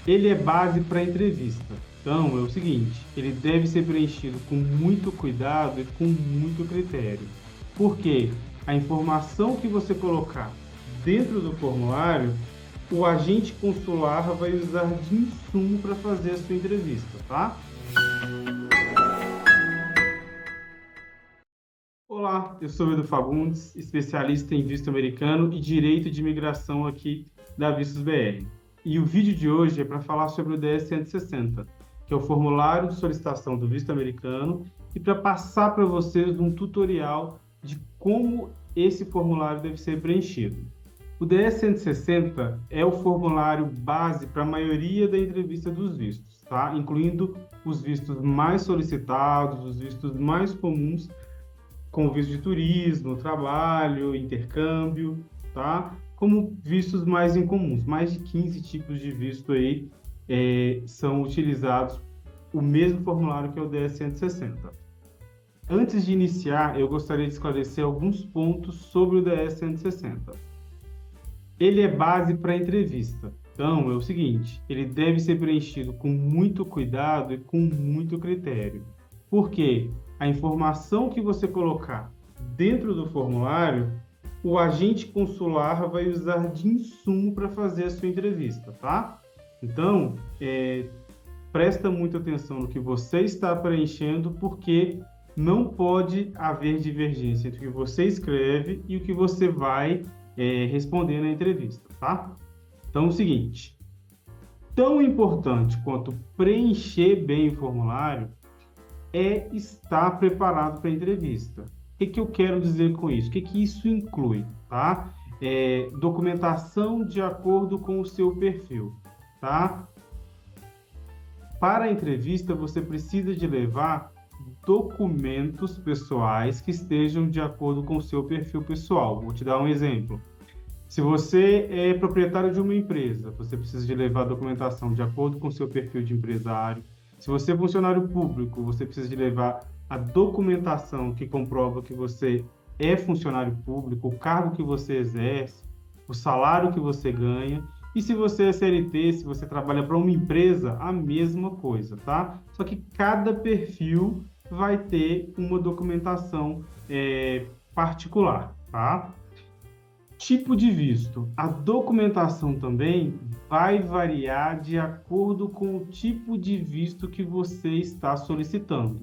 Ele é base para entrevista. Então, é o seguinte, ele deve ser preenchido com muito cuidado e com muito critério. Porque a informação que você colocar dentro do formulário, o agente consular vai usar de insumo para fazer a sua entrevista, tá? Olá, eu sou Edu Fagundes, especialista em visto americano e direito de imigração aqui da Vistos BR. E o vídeo de hoje é para falar sobre o DS-160, que é o formulário de solicitação do visto americano, e para passar para vocês um tutorial de como esse formulário deve ser preenchido. O DS-160 é o formulário base para a maioria da entrevista dos vistos, tá? Incluindo os vistos mais solicitados, os vistos mais comuns, com visto de turismo, trabalho, intercâmbio, tá? Como vistos mais incomuns. Mais de 15 tipos de visto aí são utilizados o mesmo formulário que é o DS-160. Antes de iniciar, eu gostaria de esclarecer alguns pontos sobre o DS-160. Ele é base para entrevista. Então, é o seguinte, ele deve ser preenchido com muito cuidado e com muito critério. Por quê? A informação que você colocar dentro do formulário, o agente consular vai usar de insumo para fazer a sua entrevista, tá? Então, presta muita atenção no que você está preenchendo, porque não pode haver divergência entre o que você escreve e o que você vai responder na entrevista, tá? Então, é o seguinte, tão importante quanto preencher bem o formulário é estar preparado para a entrevista. O que eu quero dizer com isso? O que isso inclui? Tá? Documentação de acordo com o seu perfil. Tá? Para a entrevista, você precisa de levar documentos pessoais que estejam de acordo com o seu perfil pessoal. Vou te dar um exemplo. Se você é proprietário de uma empresa, você precisa de levar documentação de acordo com o seu perfil de empresário. Se você é funcionário público, você precisa de levar a documentação que comprova que você é funcionário público, o cargo que você exerce, o salário que você ganha. E se você é CLT, se você trabalha para uma empresa, a mesma coisa, tá? Só que cada perfil vai ter uma documentação particular, tá? Tipo de visto. A documentação também vai variar de acordo com o tipo de visto que você está solicitando.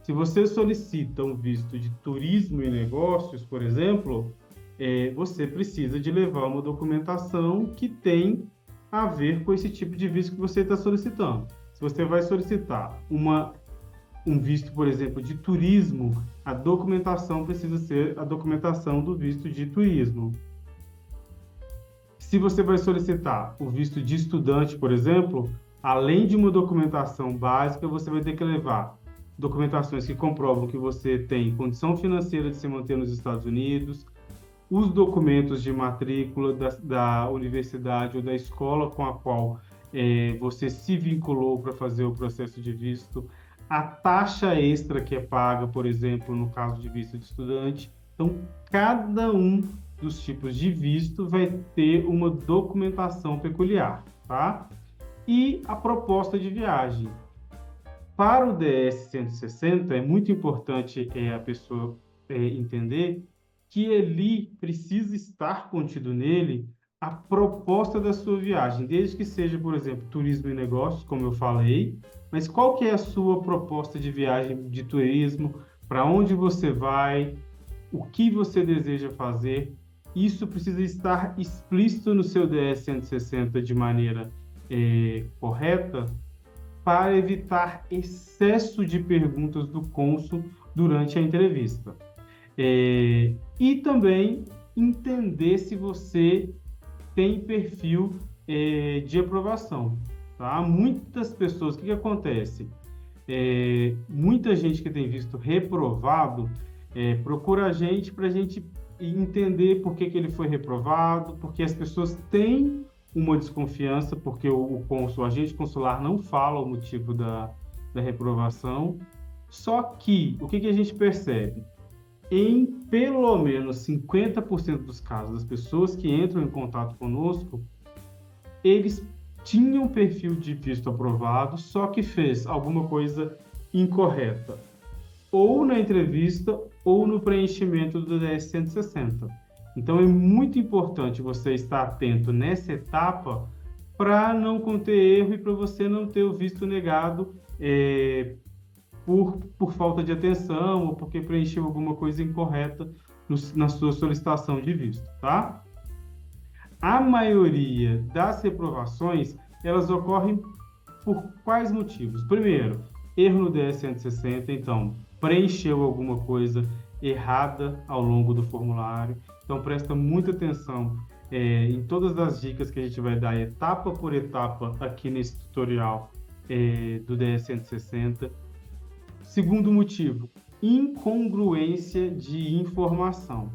Se você solicita um visto de turismo e negócios, por exemplo, você precisa de levar uma documentação que tem a ver com esse tipo de visto que você está solicitando. Se você vai solicitar um visto, por exemplo, de turismo, a documentação precisa ser a documentação do visto de turismo. Se você vai solicitar o visto de estudante, por exemplo, além de uma documentação básica, você vai ter que levar documentações que comprovam que você tem condição financeira de se manter nos Estados Unidos, os documentos de matrícula da universidade ou da escola com a qual você se vinculou para fazer o processo de visto, a taxa extra que é paga, por exemplo, no caso de visto de estudante. Então, cada um dos tipos de visto vai ter uma documentação peculiar, tá? E a proposta de viagem. Para o DS-160, é muito importante a pessoa entender que ele precisa estar contido nele a proposta da sua viagem, desde que seja, por exemplo, turismo e negócios, como eu falei, mas qual que é a sua proposta de viagem de turismo, para onde você vai, o que você deseja fazer. Isso precisa estar explícito no seu DS-160 de maneira correta, para evitar excesso de perguntas do cônsul durante a entrevista. E também entender se você tem perfil de aprovação. Tá? Muitas pessoas, o que acontece? Muita gente que tem visto reprovado procura a gente para a gente entender por que ele foi reprovado, porque as pessoas têm uma desconfiança, porque o agente consular não fala o motivo da reprovação. Só que, o que a gente percebe? Em pelo menos 50% dos casos, as pessoas que entram em contato conosco, eles tinha um perfil de visto aprovado, só que fez alguma coisa incorreta, ou na entrevista ou no preenchimento do DS-160. Então, é muito importante você estar atento nessa etapa para não conter erro e para você não ter o visto negado por falta de atenção ou porque preencheu alguma coisa incorreta na sua solicitação de visto, tá? A maioria das reprovações, elas ocorrem por quais motivos? Primeiro, erro no DS-160, então, preencheu alguma coisa errada ao longo do formulário. Então, presta muita atenção em todas as dicas que a gente vai dar etapa por etapa aqui nesse tutorial do DS-160. Segundo motivo, incongruência de informação.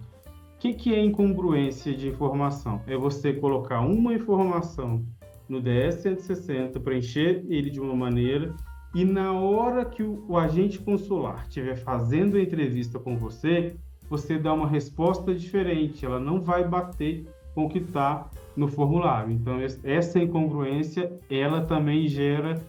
O que é incongruência de informação? É você colocar uma informação no DS-160, preencher ele de uma maneira, e na hora que o agente consular estiver fazendo a entrevista com você, você dá uma resposta diferente, ela não vai bater com o que está no formulário. Então, essa incongruência, ela também gera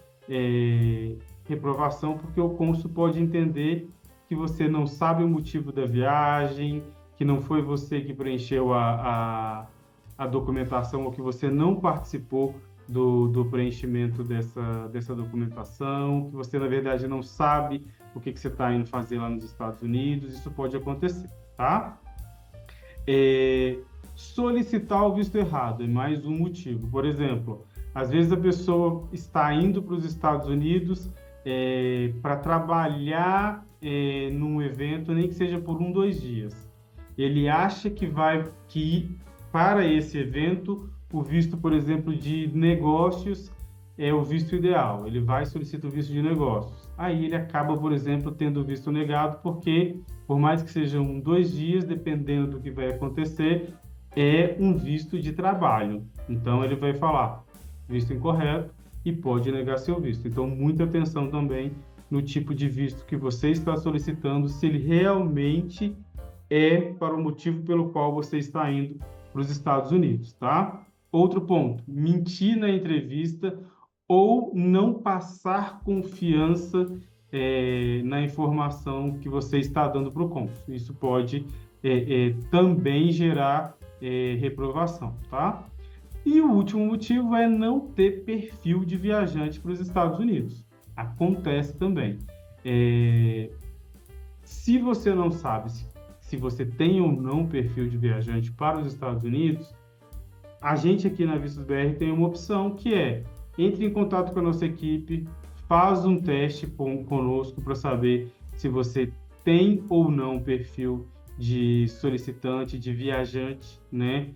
reprovação, porque o cônsul pode entender que você não sabe o motivo da viagem, que não foi você que preencheu a documentação ou que você não participou do preenchimento dessa documentação, que você, na verdade, não sabe o que você está indo fazer lá nos Estados Unidos. Isso pode acontecer, tá? Solicitar o visto errado é mais um motivo. Por exemplo, às vezes a pessoa está indo para os Estados Unidos para trabalhar num evento, nem que seja por 2 dias. Ele acha que para esse evento, o visto, por exemplo, de negócios é o visto ideal. Ele vai solicitar o visto de negócios. Aí ele acaba, por exemplo, tendo o visto negado, porque, por mais que sejam 2 dias, dependendo do que vai acontecer, é um visto de trabalho. Então, ele vai falar visto incorreto e pode negar seu visto. Então, muita atenção também no tipo de visto que você está solicitando, se ele realmente é para o motivo pelo qual você está indo para os Estados Unidos, tá? Outro ponto, mentir na entrevista ou não passar confiança na informação que você está dando para o cônsul. Isso pode também gerar reprovação, tá? E o último motivo é não ter perfil de viajante para os Estados Unidos. Acontece também. Se você não sabe se você tem ou não perfil de viajante para os Estados Unidos, a gente aqui na Vistos BR tem uma opção que é: entre em contato com a nossa equipe, faz um teste conosco para saber se você tem ou não perfil de solicitante, de viajante, né,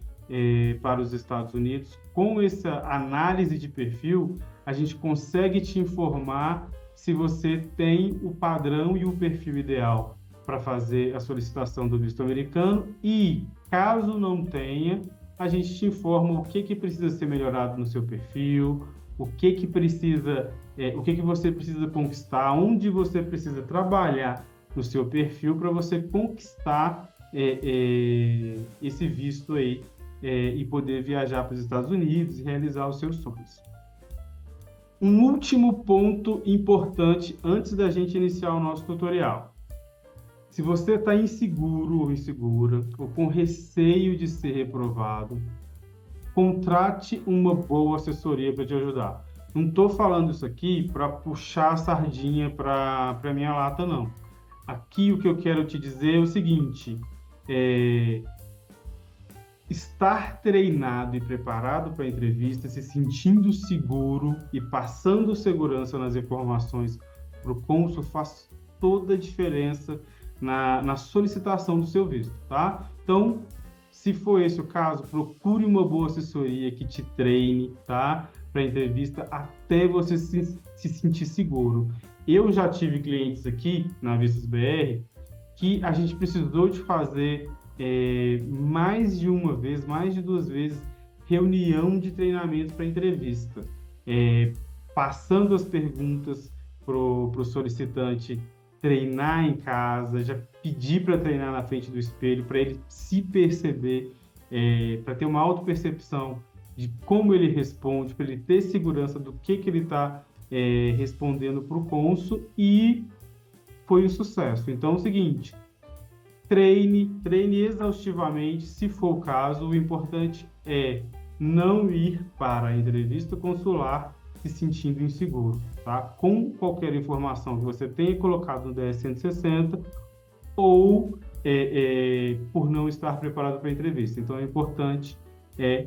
para os Estados Unidos. Com essa análise de perfil, a gente consegue te informar se você tem o padrão e o perfil ideal para fazer a solicitação do visto americano, e caso não tenha, a gente te informa o que precisa ser melhorado no seu perfil, o que precisa, o que você precisa conquistar, onde você precisa trabalhar no seu perfil para você conquistar esse visto aí e poder viajar para os Estados Unidos e realizar os seus sonhos. Um último ponto importante antes da gente iniciar o nosso tutorial. Se você está inseguro ou insegura, ou com receio de ser reprovado, contrate uma boa assessoria para te ajudar. Não estou falando isso aqui para puxar a sardinha para a minha lata, não. Aqui o que eu quero te dizer é o seguinte: estar treinado e preparado para a entrevista, se sentindo seguro e passando segurança nas informações para o cônsul faz toda a diferença na solicitação do seu visto, tá? Então, se for esse o caso, procure uma boa assessoria que te treine, tá? Para a entrevista, até você se sentir seguro. Eu já tive clientes aqui na Vistos BR que a gente precisou de fazer mais de uma vez, mais de 2 vezes, reunião de treinamento para entrevista, passando as perguntas para o solicitante treinar em casa, já pedir para treinar na frente do espelho, para ele se perceber, para ter uma autopercepção de como ele responde, para ele ter segurança do que ele está respondendo para o cônsul, e foi um sucesso. Então é o seguinte, treine exaustivamente, se for o caso. O importante é não ir para a entrevista consular se sentindo inseguro, tá? Com qualquer informação que você tenha colocado no DS-160 ou por não estar preparado para a entrevista. Então, é importante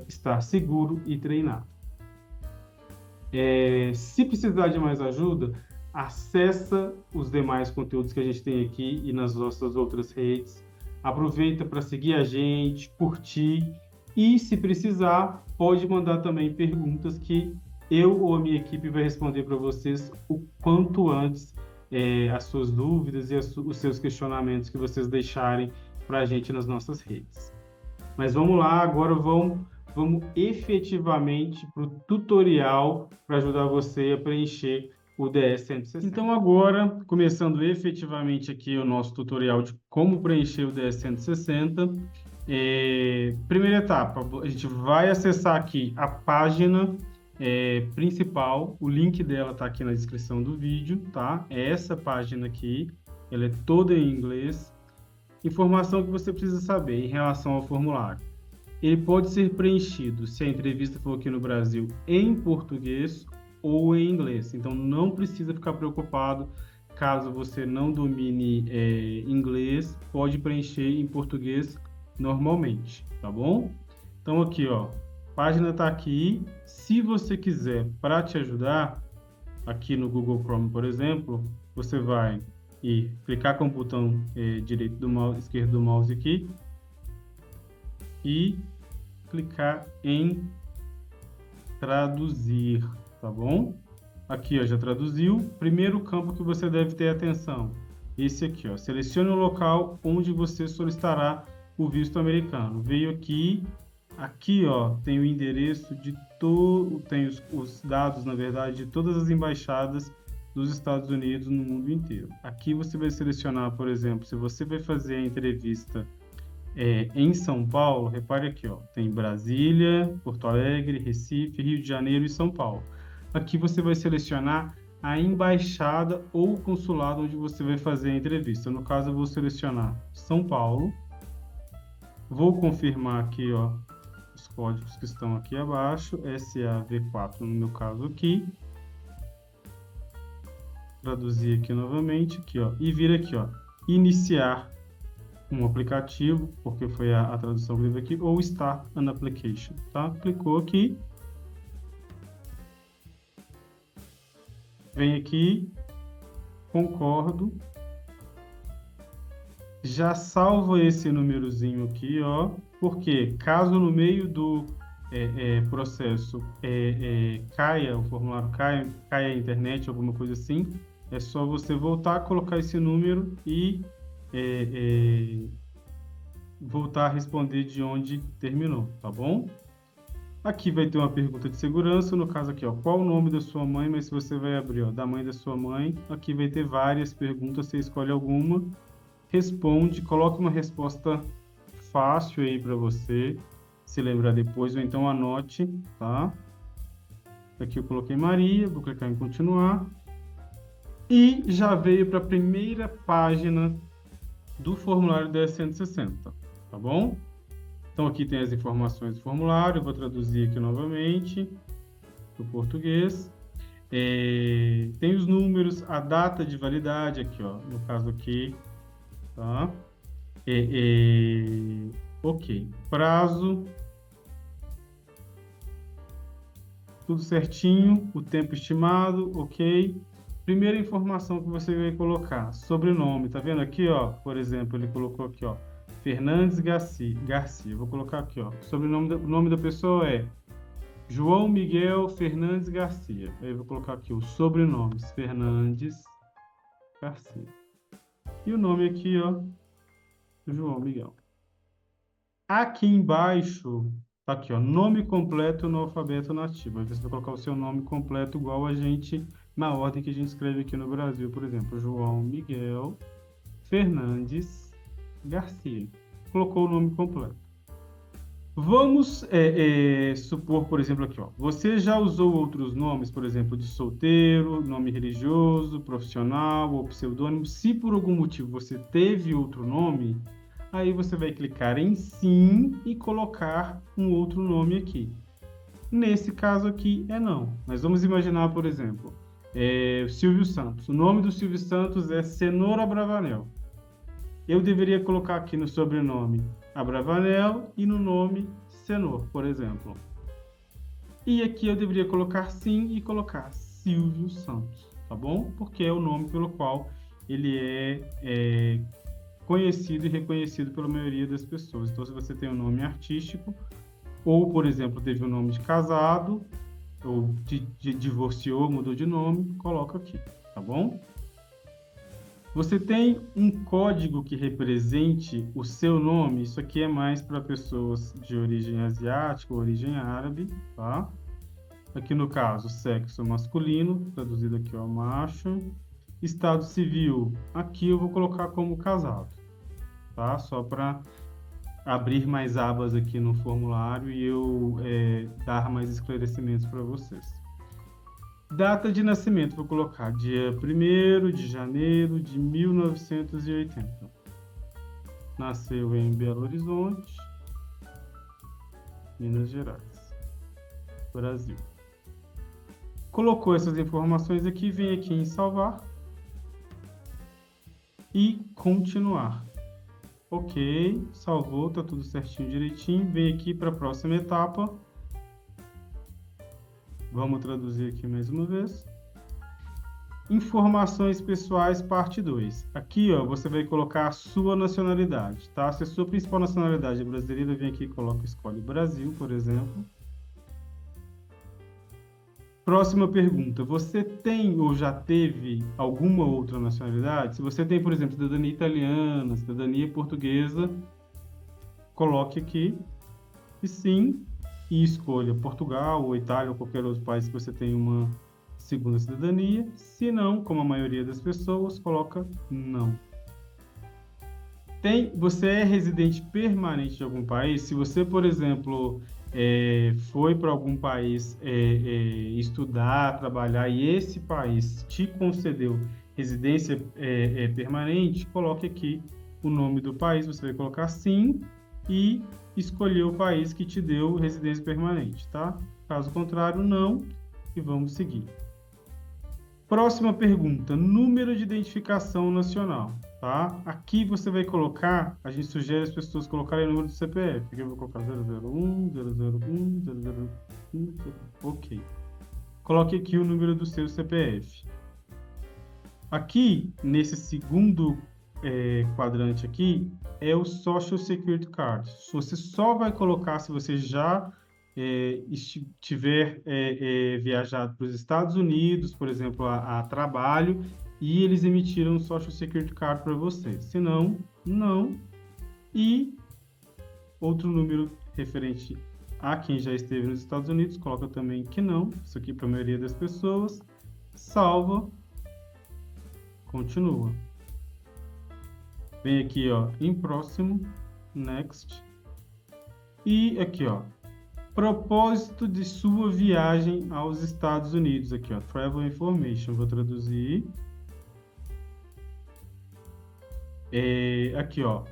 estar seguro e treinar. Se precisar de mais ajuda, acessa os demais conteúdos que a gente tem aqui e nas nossas outras redes. Aproveita para seguir a gente, curtir e, se precisar, pode mandar também perguntas que eu ou a minha equipe vai responder para vocês o quanto antes, as suas dúvidas e os seus questionamentos que vocês deixarem para a gente nas nossas redes. Mas vamos lá, agora vamos efetivamente para o tutorial para ajudar você a preencher o DS-160. Então agora, começando efetivamente aqui o nosso tutorial de como preencher o DS-160, primeira etapa, a gente vai acessar aqui a página principal, o link dela está aqui na descrição do vídeo, tá? É essa página aqui, ela é toda em inglês. Informação que você precisa saber em relação ao formulário. Ele pode ser preenchido, se a entrevista for aqui no Brasil, em português ou em inglês. Então, não precisa ficar preocupado caso você não domine inglês, pode preencher em português normalmente, tá bom? Então, aqui, ó, a página está aqui. Se você quiser, para te ajudar, aqui no Google Chrome, por exemplo, você vai clicar com o botão direito do mouse, esquerdo do mouse aqui e clicar em traduzir, tá bom? Aqui, ó, já traduziu. Primeiro campo que você deve ter atenção, esse aqui, ó. Selecione o local onde você solicitará o visto americano. Veio aqui, ó, tem o endereço de tem os dados, na verdade, de todas as embaixadas dos Estados Unidos no mundo inteiro. Aqui você vai selecionar, por exemplo, se você vai fazer a entrevista em São Paulo, repare aqui, ó, tem Brasília, Porto Alegre, Recife, Rio de Janeiro e São Paulo. Aqui você vai selecionar a embaixada ou o consulado onde você vai fazer a entrevista. No caso, eu vou selecionar São Paulo. Vou confirmar aqui, ó, os códigos que estão aqui abaixo, SAV4 no meu caso aqui. Traduzir aqui novamente, aqui, ó, e vir aqui, ó, iniciar um aplicativo, porque foi a tradução que veio aqui, ou Start an Application, tá? Clicou aqui. Vem aqui, concordo. Já salva esse númerozinho aqui, ó, porque caso no meio do processo caia, o formulário caia a internet, alguma coisa assim, é só você voltar a colocar esse número e voltar a responder de onde terminou, tá bom? Aqui vai ter uma pergunta de segurança, no caso aqui, ó, qual o nome da sua mãe, mas se você vai abrir, ó, da mãe da sua mãe, aqui vai ter várias perguntas, você escolhe alguma, responde, coloca uma resposta fácil aí para você se lembrar depois, ou então anote, tá? Aqui eu coloquei Maria, vou clicar em continuar. E já veio para a primeira página do formulário DS-160, tá bom? Então aqui tem as informações do formulário, eu vou traduzir aqui novamente para o português. Tem os números, a data de validade aqui, ó, no caso aqui, tá? Ok, prazo, tudo certinho, o tempo estimado, ok. Primeira informação que você vai colocar, sobrenome, tá vendo aqui, ó? Por exemplo, ele colocou aqui, ó, Fernandes Garcia. Vou colocar aqui, ó, sobrenome, o nome da pessoa é João Miguel Fernandes Garcia. Aí eu vou colocar aqui os sobrenomes, Fernandes Garcia. E o nome aqui, ó, João Miguel. Aqui embaixo, tá aqui, ó, nome completo no alfabeto nativo. Aí você vai colocar o seu nome completo igual a gente, na ordem que a gente escreve aqui no Brasil, por exemplo, João Miguel Fernandes Garcia. Colocou o nome completo. Vamos supor, por exemplo, aqui, ó, você já usou outros nomes, por exemplo, de solteiro, nome religioso, profissional ou pseudônimo. Se por algum motivo você teve outro nome, aí você vai clicar em sim e colocar um outro nome aqui. Nesse caso aqui é não. Mas vamos imaginar, por exemplo, o Silvio Santos. O nome do Silvio Santos é Cenoura Bravanel. Eu deveria colocar aqui no sobrenome Abravanel e no nome Senor, por exemplo. E aqui eu deveria colocar sim e colocar Silvio Santos, tá bom? Porque é o nome pelo qual ele é conhecido e reconhecido pela maioria das pessoas. Então, se você tem um nome artístico, ou, por exemplo, teve um nome de casado, ou divorciou, mudou de nome, coloca aqui, tá bom? Você tem um código que represente o seu nome? Isso aqui é mais para pessoas de origem asiática ou origem árabe, tá? Aqui no caso, sexo masculino, traduzido aqui, ó, macho. Estado civil, aqui eu vou colocar como casado, tá? Só para abrir mais abas aqui no formulário e eu dar mais esclarecimentos para vocês. Data de nascimento, vou colocar dia 1º de janeiro de 1980. Nasceu em Belo Horizonte, Minas Gerais, Brasil. Colocou essas informações aqui, vem aqui em salvar e continuar. Ok, salvou, tá tudo certinho, direitinho. Vem aqui para a próxima etapa. Vamos traduzir aqui mais uma vez. Informações pessoais, parte 2. Aqui, ó, você vai colocar a sua nacionalidade, tá? Se a sua principal nacionalidade é brasileira, vem aqui e escolhe Brasil, por exemplo. Próxima pergunta. Você tem ou já teve alguma outra nacionalidade? Se você tem, por exemplo, cidadania italiana, cidadania portuguesa, coloque aqui e sim, e escolha Portugal ou Itália ou qualquer outro país que você tenha uma segunda cidadania. Se não, como a maioria das pessoas, coloca não. Você é residente permanente de algum país? Se você, por exemplo, foi para algum país estudar, trabalhar e esse país te concedeu residência permanente, coloque aqui o nome do país, você vai colocar sim e escolher o país que te deu residência permanente, tá? Caso contrário, não, e vamos seguir. Próxima pergunta, número de identificação nacional, tá? Aqui você vai colocar, a gente sugere as pessoas colocarem o número do CPF. Aqui eu vou colocar 001, 001, 001, ok. Coloque aqui o número do seu CPF. Aqui, nesse segundo quadrante aqui, é o Social Security Card. Você só vai colocar se você já tiver viajado para os Estados Unidos, por exemplo, a trabalho, e eles emitiram um Social Security Card para você. Se não, não. E outro número referente a quem já esteve nos Estados Unidos, coloca também que não. Isso aqui para a maioria das pessoas. Salva. Continua. Vem aqui, ó, em próximo, next. E aqui, ó, propósito de sua viagem aos Estados Unidos. Aqui, ó, travel information. Vou traduzir. Aqui, ó.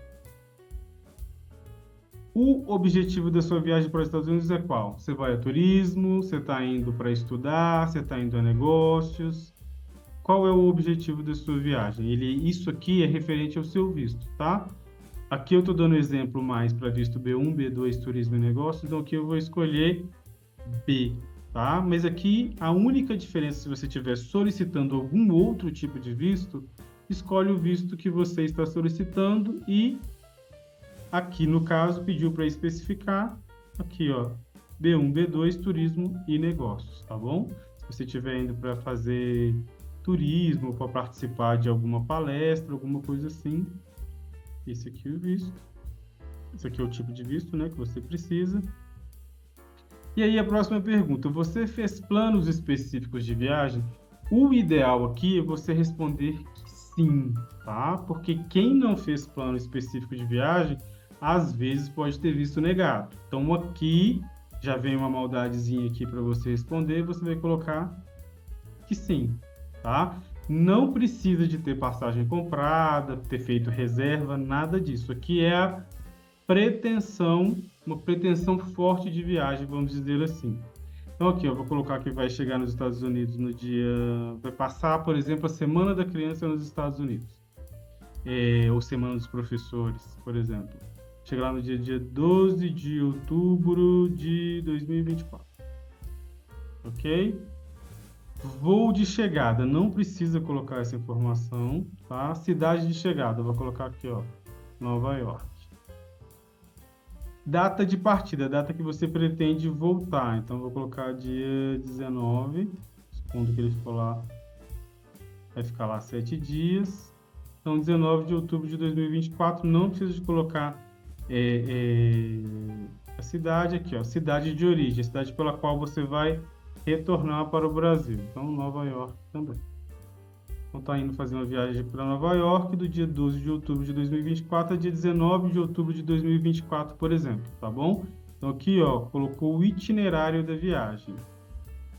O objetivo da sua viagem para os Estados Unidos é qual? Você vai a turismo, você está indo para estudar, você está indo a negócios. Qual é o objetivo da sua viagem? Isso aqui é referente ao seu visto, tá? Aqui eu estou dando exemplo mais para visto B1, B2, turismo e negócios, então aqui eu vou escolher B, tá? Mas aqui a única diferença, se você estiver solicitando algum outro tipo de visto, escolhe o visto que você está solicitando e aqui no caso pediu para especificar, aqui ó, B1, B2, turismo e negócios, tá bom? Se você estiver indo para fazer turismo, para participar de alguma palestra, alguma coisa assim. Esse aqui é o visto. Esse aqui é o tipo de visto, né, que você precisa. E aí a próxima pergunta, você fez planos específicos de viagem? O ideal aqui é você responder que sim, tá? Porque quem não fez plano específico de viagem às vezes pode ter visto negado. Então, aqui já vem uma maldadezinha aqui para você responder, você vai colocar que sim, tá? Não precisa de ter passagem comprada, ter feito reserva, nada disso. Aqui é a pretensão, uma pretensão forte de viagem, vamos dizer assim. Então, aqui, eu vou colocar que vai chegar nos Estados Unidos no dia... Vai passar, por exemplo, a Semana da Criança nos Estados Unidos. Ou Semana dos Professores, por exemplo. Chegar lá no dia 12 de outubro de 2024. Ok? Voo de chegada, não precisa colocar essa informação, tá? Cidade de chegada, eu vou colocar aqui, ó, Nova York. Data de partida, data que você pretende voltar. Então, vou colocar dia 19, supondo que ele ficou lá, vai ficar lá 7 dias. Então, 19 de outubro de 2024, não precisa de colocar a cidade aqui, ó, cidade de origem, a cidade pela qual você vai retornar para o Brasil. Então, Nova York também. Então, está indo fazer uma viagem para Nova York do dia 12 de outubro de 2024 a dia 19 de outubro de 2024, por exemplo, tá bom? Então, aqui, ó, colocou o itinerário da viagem.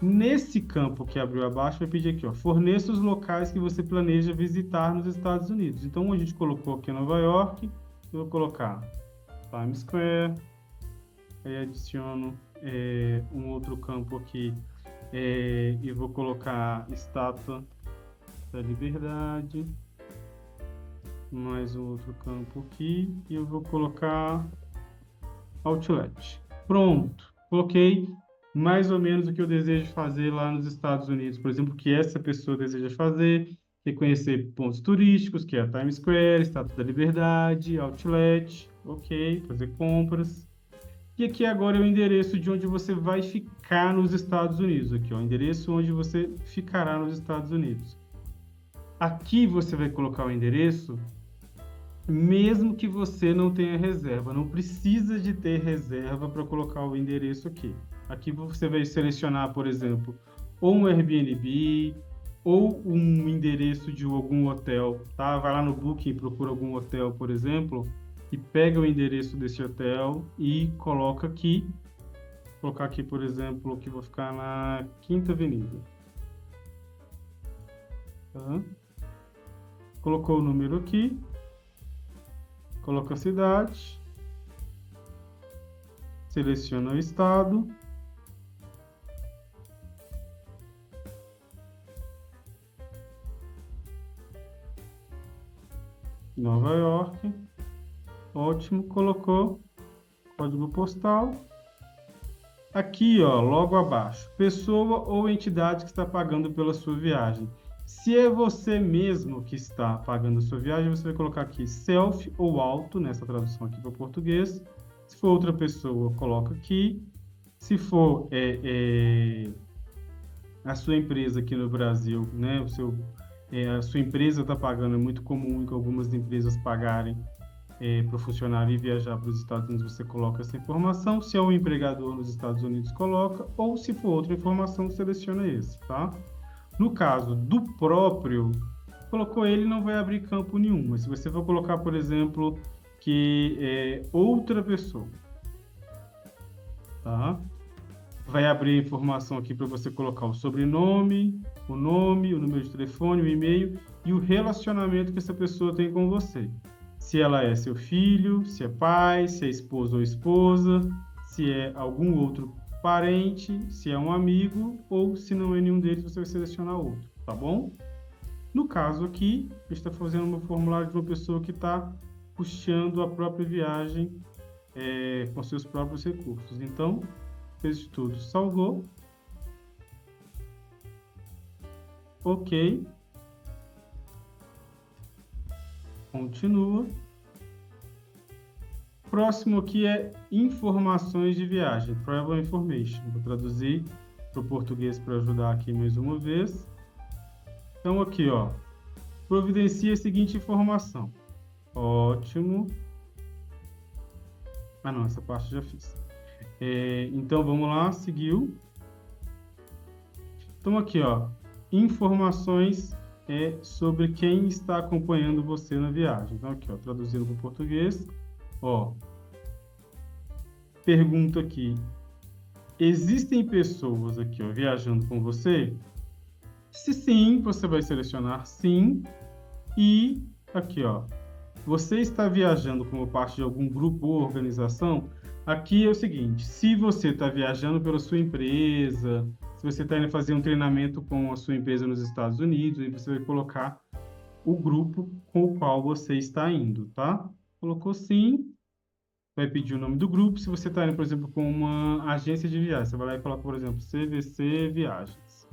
Nesse campo que abriu abaixo, vai pedir aqui, ó, forneça os locais que você planeja visitar nos Estados Unidos. Então, a gente colocou aqui Nova York, eu vou colocar Times Square, aí adiciono um outro campo aqui, e vou colocar Estátua da Liberdade, mais um outro campo aqui, e eu vou colocar Outlet. Pronto, coloquei mais ou menos o que eu desejo fazer lá nos Estados Unidos, por exemplo, o que essa pessoa deseja fazer, reconhecer pontos turísticos, que é a Times Square, Estátua da Liberdade, Outlet, ok, fazer compras. E aqui agora é o endereço de onde você vai ficar nos Estados Unidos, aqui, ó, o endereço onde você ficará nos Estados Unidos. Aqui você vai colocar o endereço, mesmo que você não tenha reserva. Não precisa de ter reserva para colocar o endereço aqui. Aqui você vai selecionar, por exemplo, ou um Airbnb, ou um endereço de algum hotel, tá? Vai lá no Booking, procura algum hotel, por exemplo, e pega o endereço desse hotel e coloca aqui. Vou colocar aqui, por exemplo, que vou ficar na Quinta Avenida. Tá? Colocou o número aqui, coloca a cidade, seleciona o estado, Nova York, ótimo, colocou código postal. Aqui, ó, logo abaixo, pessoa ou entidade que está pagando pela sua viagem. Se é você mesmo que está pagando a sua viagem, você vai colocar aqui self ou auto, nessa tradução aqui para o português. Se for outra pessoa, coloca aqui. Se for a sua empresa aqui no Brasil, né, a sua empresa está pagando, é muito comum que algumas empresas pagarem para o funcionário ir viajar para os Estados Unidos, você coloca essa informação. Se é um empregador nos Estados Unidos, coloca. Ou se for outra informação, seleciona esse, tá? No caso do próprio, colocou ele, não vai abrir campo nenhum. Mas se você for colocar, por exemplo, que é outra pessoa, tá? Vai abrir informação aqui para você colocar o sobrenome, o nome, o número de telefone, o e-mail e o relacionamento que essa pessoa tem com você. Se ela é seu filho, se é pai, se é esposo ou esposa, se é algum outro parente, se é um amigo, ou se não é nenhum deles, você vai selecionar outro, tá bom? No caso aqui, a gente está fazendo um formulário de uma pessoa que está custeando a própria viagem com seus próprios recursos. Então, fez de tudo, salvou. Ok. Continua. Próximo aqui é informações de viagem, Travel Information. Vou traduzir para o português para ajudar aqui mais uma vez. Então, aqui, ó, providencia a seguinte informação. Ótimo. Ah, não, essa parte já fiz. Então, vamos lá, seguiu. Então, aqui, ó, informações sobre quem está acompanhando você na viagem. Então, aqui, ó, traduzindo para o português. Ó, pergunta aqui. Existem pessoas aqui, ó, viajando com você? Se sim, você vai selecionar sim. E aqui, ó, você está viajando como parte de algum grupo ou organização? Aqui é o seguinte, se você está viajando pela sua empresa, se você está indo fazer um treinamento com a sua empresa nos Estados Unidos, aí você vai colocar o grupo com o qual você está indo, tá? Colocou sim, vai pedir o nome do grupo. Se você está indo, por exemplo, com uma agência de viagem, você vai lá e coloca, por exemplo, CVC Viagens.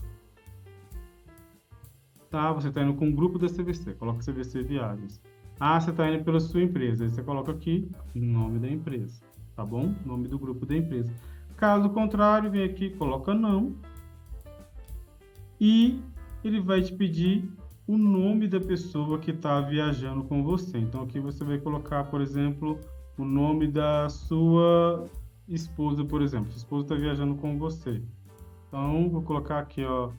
Tá? Você está indo com um grupo da CVC, coloca CVC Viagens. Ah, você está indo pela sua empresa, aí você coloca aqui o nome da empresa, tá bom? Nome do grupo da empresa. Caso contrário, vem aqui, coloca não. E ele vai te pedir o nome da pessoa que está viajando com você. Então, aqui você vai colocar, por exemplo, o nome da sua esposa, por exemplo. Sua esposa está viajando com você. Então, vou colocar aqui, ó,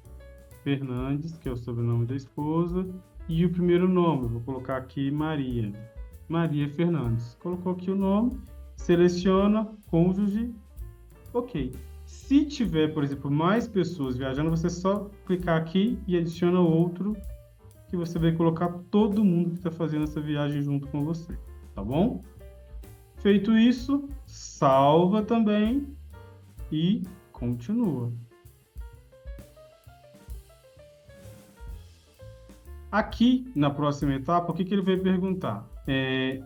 Fernandes, que é o sobrenome da esposa, e o primeiro nome, vou colocar aqui Maria. Maria Fernandes. Colocou aqui o nome, seleciona cônjuge, ok. Se tiver, por exemplo, mais pessoas viajando, você só clicar aqui e adiciona outro, que você vai colocar todo mundo que está fazendo essa viagem junto com você, tá bom? Feito isso, salva também e continua. Aqui, na próxima etapa, o que ele vai perguntar?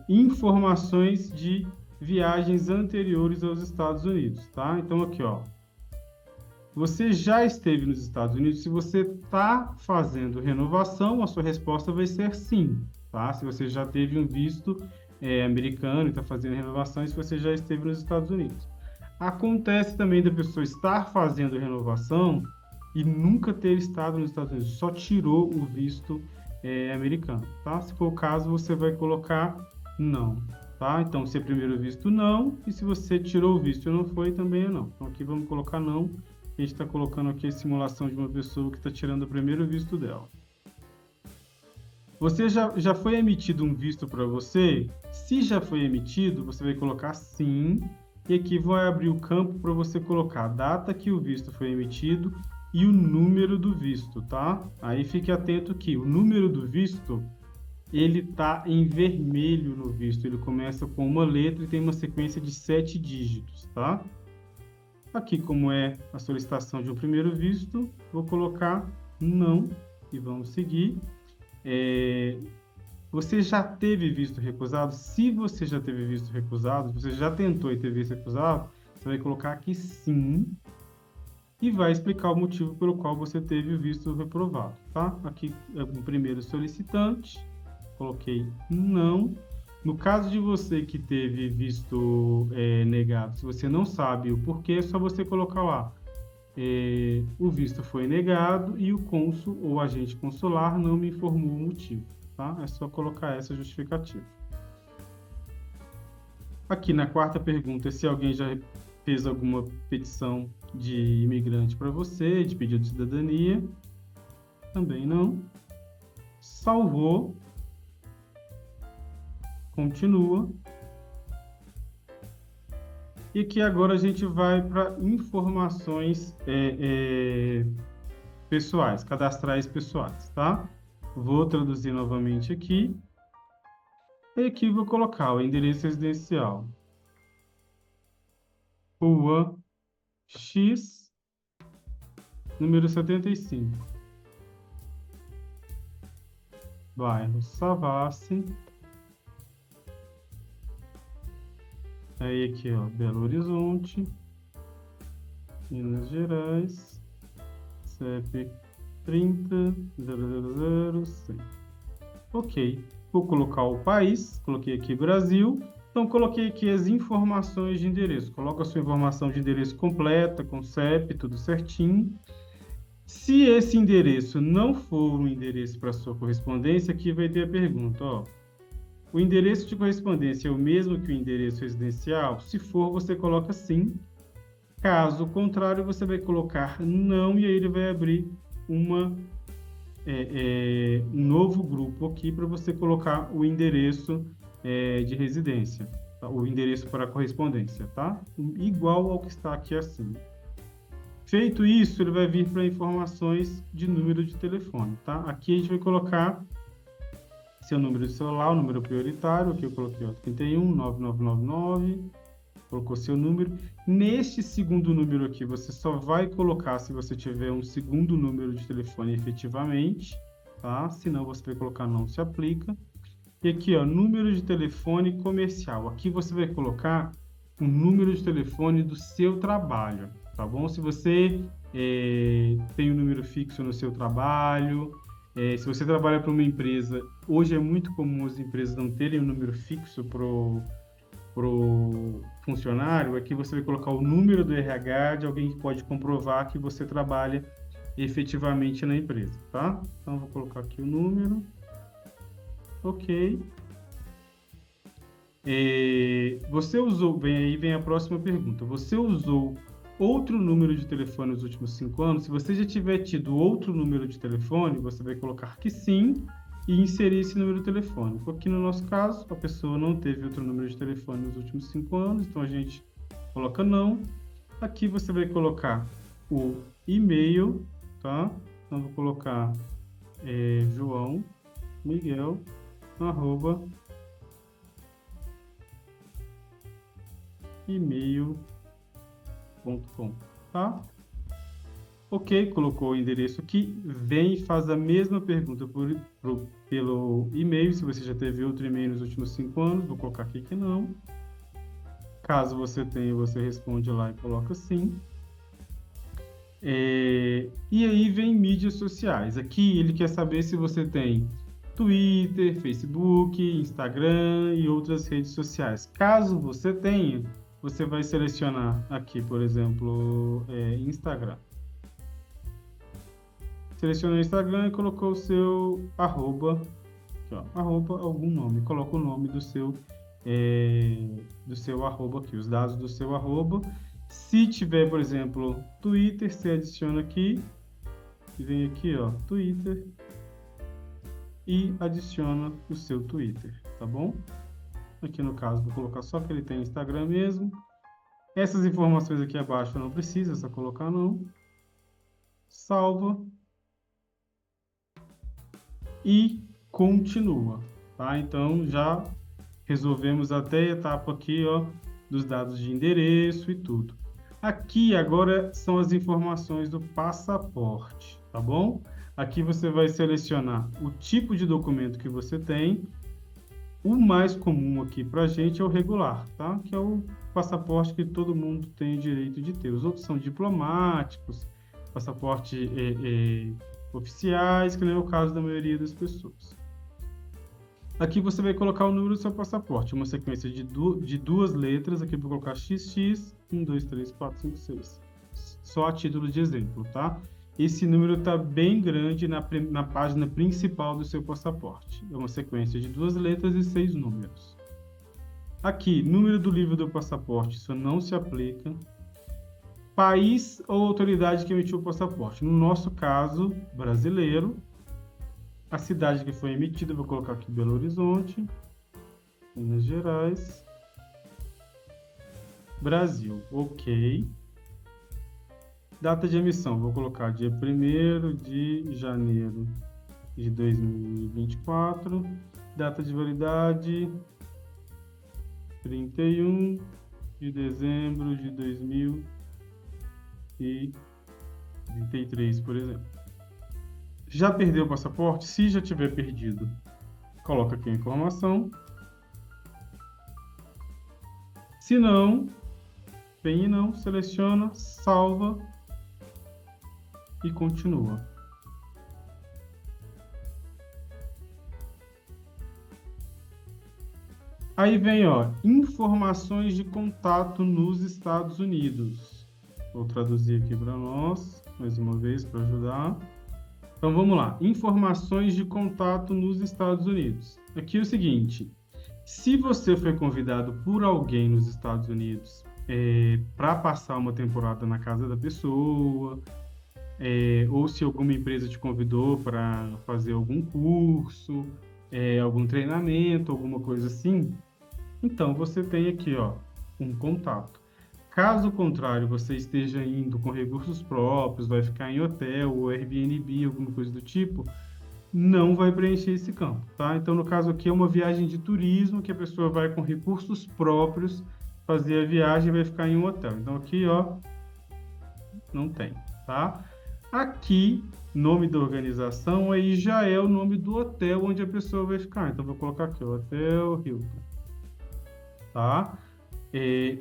Informações de viagens anteriores aos Estados Unidos, tá? Então, aqui, ó. Você já esteve nos Estados Unidos? Se você está fazendo renovação, a sua resposta vai ser sim, tá? Se você já teve um visto americano e está fazendo renovação, se você já esteve nos Estados Unidos. Acontece também da pessoa estar fazendo renovação e nunca ter estado nos Estados Unidos, só tirou o visto americano, tá? Se for o caso, você vai colocar não, tá? Então, se é primeiro visto, não, e se você tirou o visto e não foi, também é não. Então, aqui vamos colocar não, a gente está colocando aqui a simulação de uma pessoa que está tirando o primeiro visto dela. Você já foi emitido um visto para você? Se já foi emitido, você vai colocar sim, e aqui vai abrir o campo para você colocar a data que o visto foi emitido e o número do visto, tá? Aí fique atento que o número do visto, ele tá em vermelho no visto, ele começa com uma letra e tem uma sequência de 7 dígitos, tá? Aqui, como é a solicitação de um primeiro visto, vou colocar não e vamos seguir. Você já teve visto recusado? Se você já teve visto recusado, você já tentou e teve visto recusado, você vai colocar aqui sim e vai explicar o motivo pelo qual você teve o visto reprovado, tá? Aqui é o primeiro solicitante, coloquei não. No caso de você que teve visto negado, se você não sabe o porquê, é só você colocar lá. O visto foi negado e o cônsul ou agente consular não me informou o motivo, tá? É só colocar essa justificativa. Aqui na quarta pergunta, se alguém já fez alguma petição de imigrante para você, de pedido de cidadania, também não. Salvou, continua. E aqui agora a gente vai para informações pessoais, cadastrais pessoais, tá? Vou traduzir novamente aqui. E aqui vou colocar o endereço residencial. Rua X, número 75. Bairro Savassi. Aí aqui, ó, Belo Horizonte, Minas Gerais, CEP 30.000.100. Ok, vou colocar o país, coloquei aqui Brasil, então coloquei aqui as informações de endereço. Coloca a sua informação de endereço completa, com CEP, tudo certinho. Se esse endereço não for um endereço para sua correspondência, aqui vai ter a pergunta, ó. O endereço de correspondência é o mesmo que o endereço residencial? Se for, você coloca sim. Caso contrário, você vai colocar não e aí ele vai abrir um novo grupo aqui para você colocar o endereço de residência. tá? O endereço para a correspondência, tá? Igual ao que está aqui acima. Feito isso, ele vai vir para informações de número de telefone, tá? Aqui a gente vai colocar seu número de celular, o número prioritário, aqui eu coloquei, ó, 31 9999, colocou seu número. Neste segundo número aqui, você só vai colocar se você tiver um segundo número de telefone efetivamente, tá? Senão você vai colocar não se aplica. E aqui, ó, número de telefone comercial. Aqui você vai colocar o número de telefone do seu trabalho, tá bom? Se você tem um número fixo no seu trabalho, se você trabalha para uma empresa, hoje é muito comum as empresas não terem um número fixo pro funcionário. Aqui você vai colocar o número do RH de alguém que pode comprovar que você trabalha efetivamente na empresa, tá? Então, vou colocar aqui o número. Ok. Você usou, vem a próxima pergunta. Você usou outro número de telefone nos últimos 5 anos? Se você já tiver tido outro número de telefone, você vai colocar que sim e inserir esse número de telefone. Aqui no nosso caso, a pessoa não teve outro número de telefone nos últimos 5 anos, então a gente coloca não. Aqui você vai colocar o e-mail, tá? Então, vou colocar João Miguel, @gmail.com, tá? Ok, colocou o endereço aqui, vem e faz a mesma pergunta pelo e-mail, se você já teve outro e-mail nos últimos 5 anos, vou colocar aqui que não. Caso você tenha, você responde lá e coloca sim. E aí vem mídias sociais. Aqui ele quer saber se você tem Twitter, Facebook, Instagram e outras redes sociais. Caso você tenha, você vai selecionar aqui, por exemplo, Instagram. Selecionou o Instagram e colocou o seu arroba, aqui, ó, arroba algum nome. Coloca o nome do seu arroba aqui, os dados do seu arroba. Se tiver, por exemplo, Twitter, você adiciona aqui, e vem aqui, ó, Twitter, e adiciona o seu Twitter, tá bom? Aqui no caso, vou colocar só que ele tem Instagram mesmo. Essas informações aqui abaixo não precisa, é só colocar não. Salva. E continua, tá? Então, já resolvemos até a etapa aqui, ó, dos dados de endereço e tudo. Aqui, agora, são as informações do passaporte, tá bom? Aqui você vai selecionar o tipo de documento que você tem. O mais comum aqui para a gente é o regular, tá? Que é o passaporte que todo mundo tem o direito de ter. Os outros são diplomáticos, passaporte oficiais, que não é o caso da maioria das pessoas. Aqui você vai colocar o número do seu passaporte, uma sequência de duas letras. Aqui eu vou colocar XX, 1, 2, 3, 4, 5, 6. Só a título de exemplo, tá? Esse número está bem grande na página principal do seu passaporte. É uma sequência de 2 letras e 6 números. Aqui, número do livro do passaporte, isso não se aplica. País ou autoridade que emitiu o passaporte. No nosso caso, brasileiro. A cidade que foi emitida, vou colocar aqui Belo Horizonte, Minas Gerais, Brasil. Ok. Data de emissão, vou colocar dia 1º de janeiro de 2024. Data de validade, 31 de dezembro de 2033, por exemplo. Já perdeu o passaporte? Se já tiver perdido, coloca aqui a informação. Se não, vem e não, seleciona, salva e continua. Aí vem, ó, informações de contato nos Estados Unidos. Vou traduzir aqui para nós, mais uma vez, para ajudar. Então, vamos lá. Informações de contato nos Estados Unidos. Aqui é o seguinte, se você foi convidado por alguém nos Estados Unidos para passar uma temporada na casa da pessoa, ou se alguma empresa te convidou para fazer algum curso, algum treinamento, alguma coisa assim, Então, você tem aqui, ó, um contato. Caso contrário, você esteja indo com recursos próprios, vai ficar em hotel ou Airbnb, alguma coisa do tipo, não vai preencher esse campo, tá? Então, no caso aqui, é uma viagem de turismo que a pessoa vai com recursos próprios fazer a viagem e vai ficar em um hotel. Então, aqui, ó, não tem, tá? Aqui, nome da organização, aí já é o nome do hotel onde a pessoa vai ficar. Então, vou colocar aqui, ó, Hotel Hilton, tá?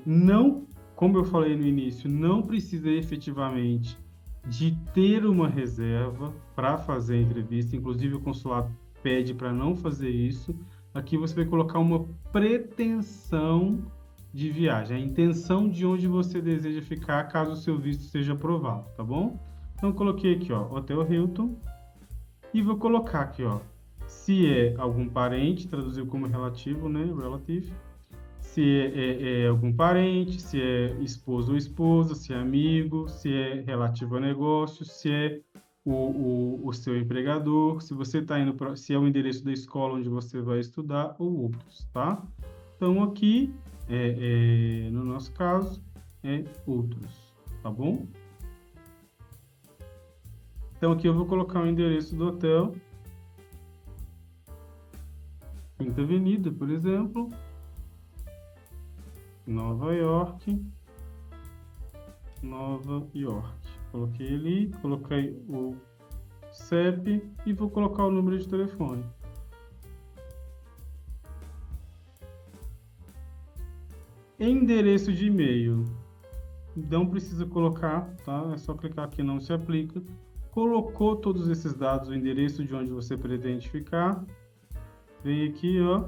Não, como eu falei no início, não precisa efetivamente de ter uma reserva para fazer a entrevista. Inclusive, o consulado pede para não fazer isso. Aqui você vai colocar uma pretensão de viagem, a intenção de onde você deseja ficar caso o seu visto seja aprovado, tá bom? Então, coloquei aqui, ó, Hotel Hilton, e vou colocar aqui, ó, se é algum parente, traduziu como relativo, né, relative, se é algum parente, se é esposo ou esposa, se é amigo, se é relativo a negócio, se é o seu empregador, se você está indo para, se é o endereço da escola onde você vai estudar ou outros, tá? Então aqui, no nosso caso, é outros, tá bom? Então aqui eu vou colocar o endereço do hotel, Quinta Avenida, por exemplo, Nova York, Nova York. Coloquei ali, coloquei o CEP e vou colocar o número de telefone. Endereço de e-mail. Não precisa colocar, tá? É só clicar aqui, não se aplica. Colocou todos esses dados, o endereço de onde você pretende ficar. Vem aqui, ó.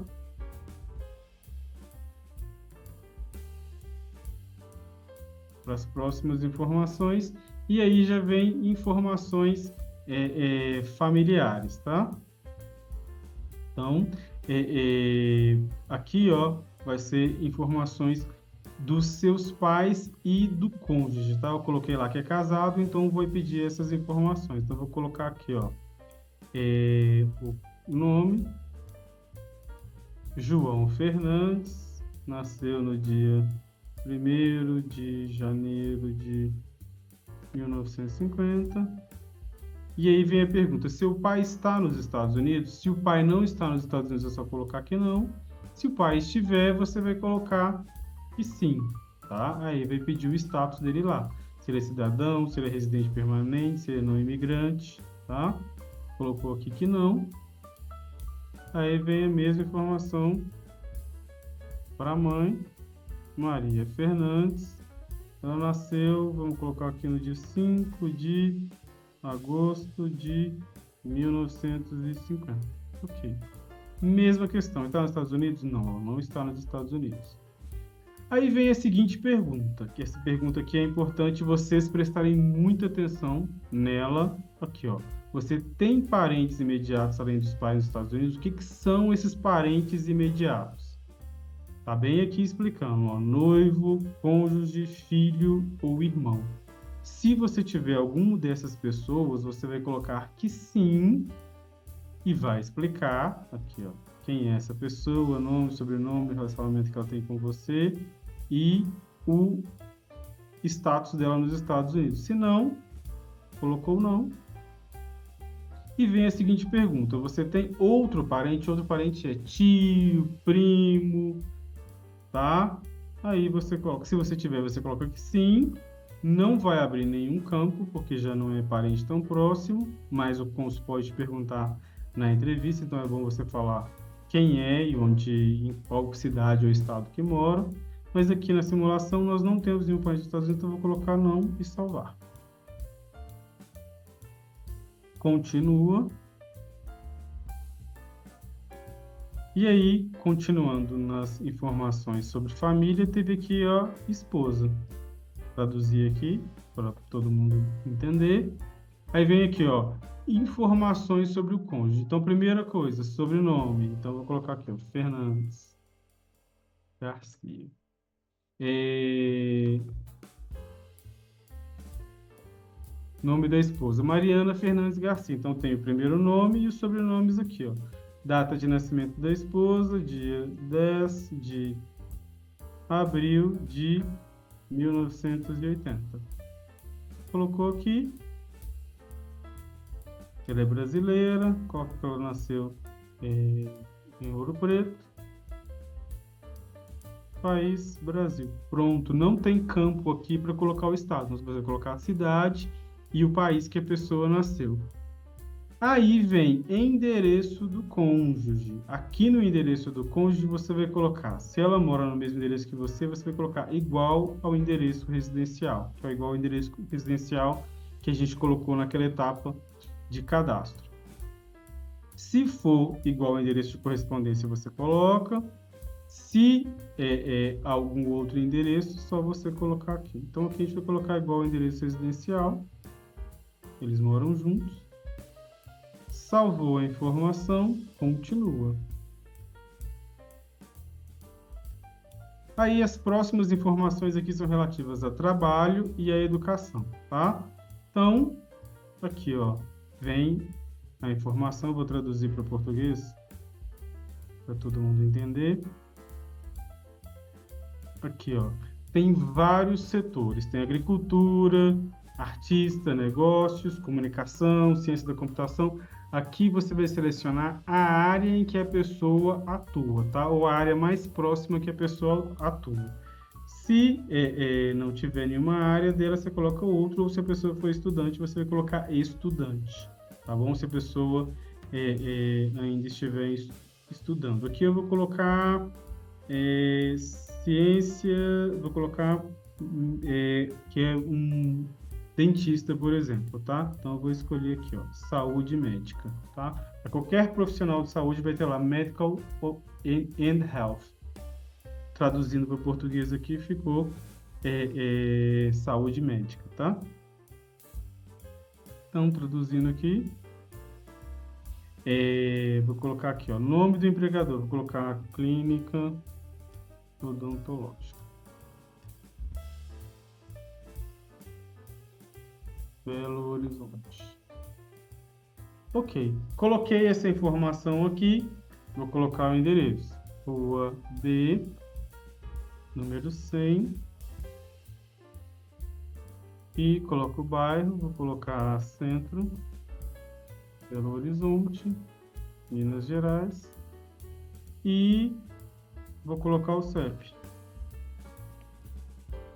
Para as próximas informações. E aí já vem informações familiares, tá? Então, aqui, ó, vai ser informações dos seus pais e do cônjuge, tá? Eu coloquei lá que é casado, então vou pedir essas informações. Então, vou colocar aqui, ó, o nome, João Fernandes, nasceu no dia 1º de janeiro de 1950. E aí vem a pergunta, se o pai está nos Estados Unidos? Se o pai não está nos Estados Unidos, é só colocar que não. Se o pai estiver, você vai colocar que sim, tá? Aí vai pedir o status dele lá. Se ele é cidadão, se ele é residente permanente, se ele é não imigrante, tá? Colocou aqui que não. Aí vem a mesma informação para a mãe, Maria Fernandes. Ela nasceu, vamos colocar aqui no dia 5 de agosto de 1950. Ok. Mesma questão. Está nos Estados Unidos? Não, ela não está nos Estados Unidos. Aí vem a seguinte pergunta, que essa pergunta aqui é importante vocês prestarem muita atenção nela. Aqui, ó. Você tem parentes imediatos além dos pais nos Estados Unidos? O que são esses parentes imediatos? Tá bem aqui explicando, ó. Noivo, cônjuge, filho ou irmão. Se você tiver alguma dessas pessoas, você vai colocar que sim e vai explicar aqui, ó, quem é essa pessoa, nome, sobrenome, relacionamento que ela tem com você e o status dela nos Estados Unidos. Se não, colocou não. E vem a seguinte pergunta: você tem outro parente? Outro parente é tio, primo, tá? Aí você coloca, se você tiver, você coloca que sim. Não vai abrir nenhum campo, porque já não é parente tão próximo, mas o cônsul pode te perguntar na entrevista, então é bom você falar quem é e onde, em qual cidade ou estado que mora. Mas aqui na simulação nós não temos nenhum parente dos Estados Unidos, então eu vou colocar não e salvar. Continua. E aí, continuando nas informações sobre família, teve aqui a esposa. Traduzir aqui para todo mundo entender. Aí vem aqui, ó, informações sobre o cônjuge. Então, primeira coisa, sobrenome. Então, vou colocar aqui, ó, Fernandes Garcia. Nome da esposa, Mariana Fernandes Garcia. Então, tem o primeiro nome e os sobrenomes aqui, ó. Data de nascimento da esposa, dia 10 de abril de 1980. Colocou aqui. Ela é brasileira. Qual que ela nasceu? Em Ouro Preto. País, Brasil. Pronto, não tem campo aqui para colocar o estado. Nós vamos colocar a cidade e o país que a pessoa nasceu. Aí vem endereço do cônjuge. Aqui no endereço do cônjuge você vai colocar, se ela mora no mesmo endereço que você vai colocar igual ao endereço residencial, que é igual ao endereço residencial que a gente colocou naquela etapa de cadastro. Se for igual ao endereço de correspondência, você coloca. Se algum outro endereço, só você colocar aqui. Então, aqui a gente vai colocar igual ao endereço residencial. Eles moram juntos. Salvou a informação, continua. Aí as próximas informações aqui são relativas a trabalho e a educação, tá? Então, aqui, ó, vem a informação, eu vou traduzir para português, para todo mundo entender. Aqui, ó, tem vários setores, tem agricultura, artista, negócios, comunicação, ciência da computação. Aqui você vai selecionar a área em que a pessoa atua, tá? Ou a área mais próxima que a pessoa atua. Se não tiver nenhuma área dela, você coloca outro, ou se a pessoa for estudante, você vai colocar estudante, tá bom? Se a pessoa ainda estiver estudando. Aqui eu vou colocar ciência, vou colocar que é um dentista, por exemplo, tá? Então, eu vou escolher aqui, ó, saúde médica, tá? Para qualquer profissional de saúde vai ter lá medical and health. Traduzindo para o português aqui, ficou saúde médica, tá? Então, traduzindo aqui, vou colocar aqui, ó, nome do empregador, vou colocar clínica odontológica. Belo Horizonte. Ok, coloquei essa informação aqui, vou colocar o endereço. Rua B, número 100. E coloco o bairro, vou colocar Centro, Belo Horizonte, Minas Gerais. E vou colocar o CEP.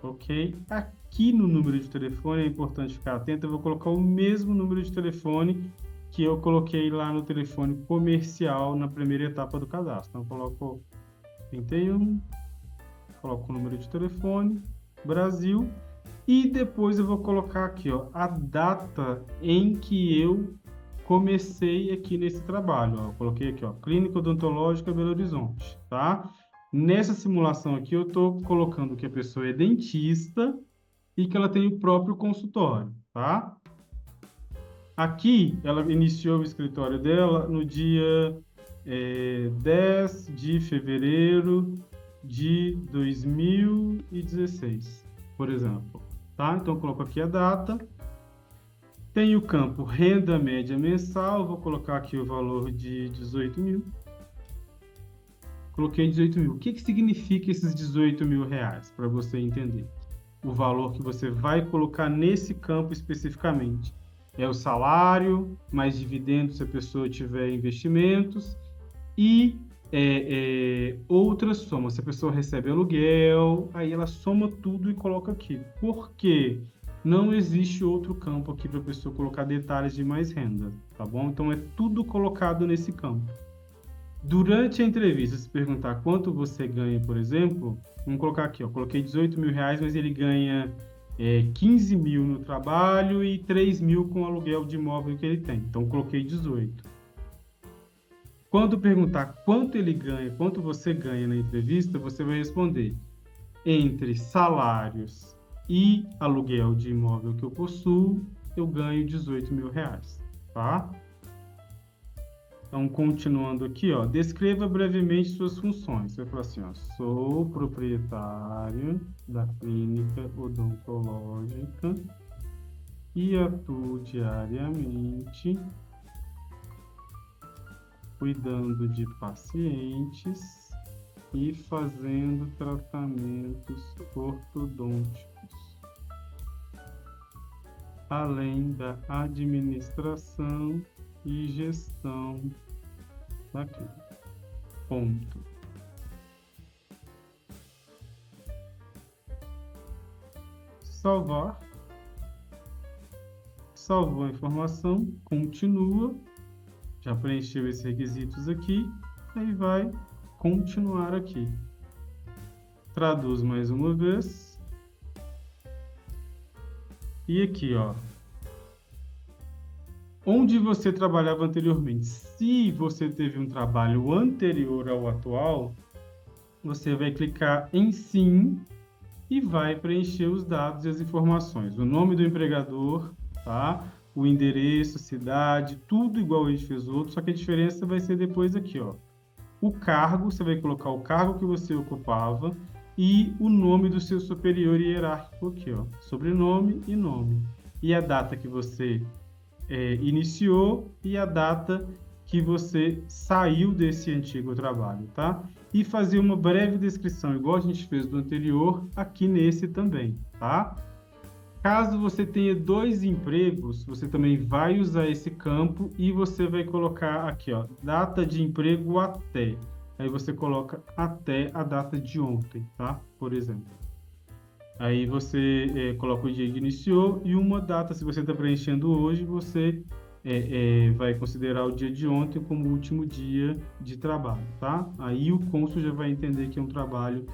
Ok? Aqui no número de telefone é importante ficar atento, eu vou colocar o mesmo número de telefone que eu coloquei lá no telefone comercial na primeira etapa do cadastro. Então, eu coloco 31, coloco o número de telefone, Brasil, e depois eu vou colocar aqui, ó, a data em que eu comecei aqui nesse trabalho. Ó. Eu coloquei aqui, ó, Clínica Odontológica Belo Horizonte, tá? Nessa simulação aqui, eu estou colocando que a pessoa é dentista e que ela tem o próprio consultório, tá? Aqui, ela iniciou o escritório dela no dia 10 de fevereiro de 2016, por exemplo, tá? Então, eu coloco aqui a data. Tem o campo renda média mensal, vou colocar aqui o valor de 18 mil. Coloquei 18 mil. O que significa esses 18 mil reais, para você entender? O valor que você vai colocar nesse campo especificamente. É o salário, mais dividendos se a pessoa tiver investimentos e outras somas. Se a pessoa recebe aluguel, aí ela soma tudo e coloca aqui. Por quê? Não existe outro campo aqui para a pessoa colocar detalhes de mais renda, tá bom? Então, é tudo colocado nesse campo. Durante a entrevista, se perguntar quanto você ganha, por exemplo, vamos colocar aqui, ó, coloquei 18 mil reais, mas ele ganha 15 mil no trabalho e 3 mil com o aluguel de imóvel que ele tem. Então, coloquei 18. Quando perguntar quanto ele ganha, quanto você ganha na entrevista, você vai responder entre salários e aluguel de imóvel que eu possuo, eu ganho 18 mil reais, tá? Então, continuando aqui, ó, descreva brevemente suas funções. Você vai falar assim, ó, sou proprietário da clínica odontológica e atuo diariamente cuidando de pacientes e fazendo tratamentos ortodônticos, além da administração e gestão daquilo. Ponto. Salvar. Salvou a informação, continua. Já preencheu esses requisitos aqui, aí vai continuar aqui. Traduz mais uma vez. E aqui, ó. Onde você trabalhava anteriormente? Se você teve um trabalho anterior ao atual, você vai clicar em sim e vai preencher os dados e as informações. O nome do empregador, tá? O endereço, cidade, tudo igual a gente fez outro, só que a diferença vai ser depois aqui, ó. O cargo, você vai colocar o cargo que você ocupava e o nome do seu superior hierárquico aqui, ó. Sobrenome e nome. E a data que você iniciou e a data que você saiu desse antigo trabalho, tá? E fazer uma breve descrição, igual a gente fez do anterior, aqui nesse também, tá? Caso você tenha 2 empregos, você também vai usar esse campo e você vai colocar aqui, ó, data de emprego até. Aí você coloca até a data de ontem, tá? Por exemplo. Aí você coloca o dia que iniciou e uma data, se você está preenchendo hoje, você vai considerar o dia de ontem como o último dia de trabalho, tá? Aí o cônsul já vai entender que é um trabalho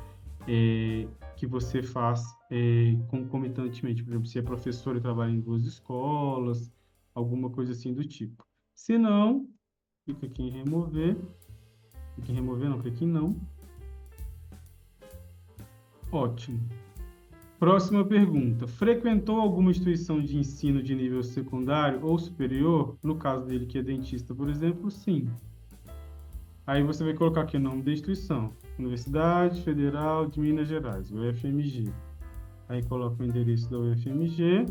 que você faz concomitantemente. Por exemplo, se é professor e trabalha em 2 escolas, alguma coisa assim do tipo. Se não, clica aqui em remover. Clica em remover, não, clica em não. Ótimo. Próxima pergunta. Frequentou alguma instituição de ensino de nível secundário ou superior? No caso dele, que é dentista, por exemplo, sim. Aí você vai colocar aqui o nome da instituição. Universidade Federal de Minas Gerais, UFMG. Aí coloca o endereço da UFMG.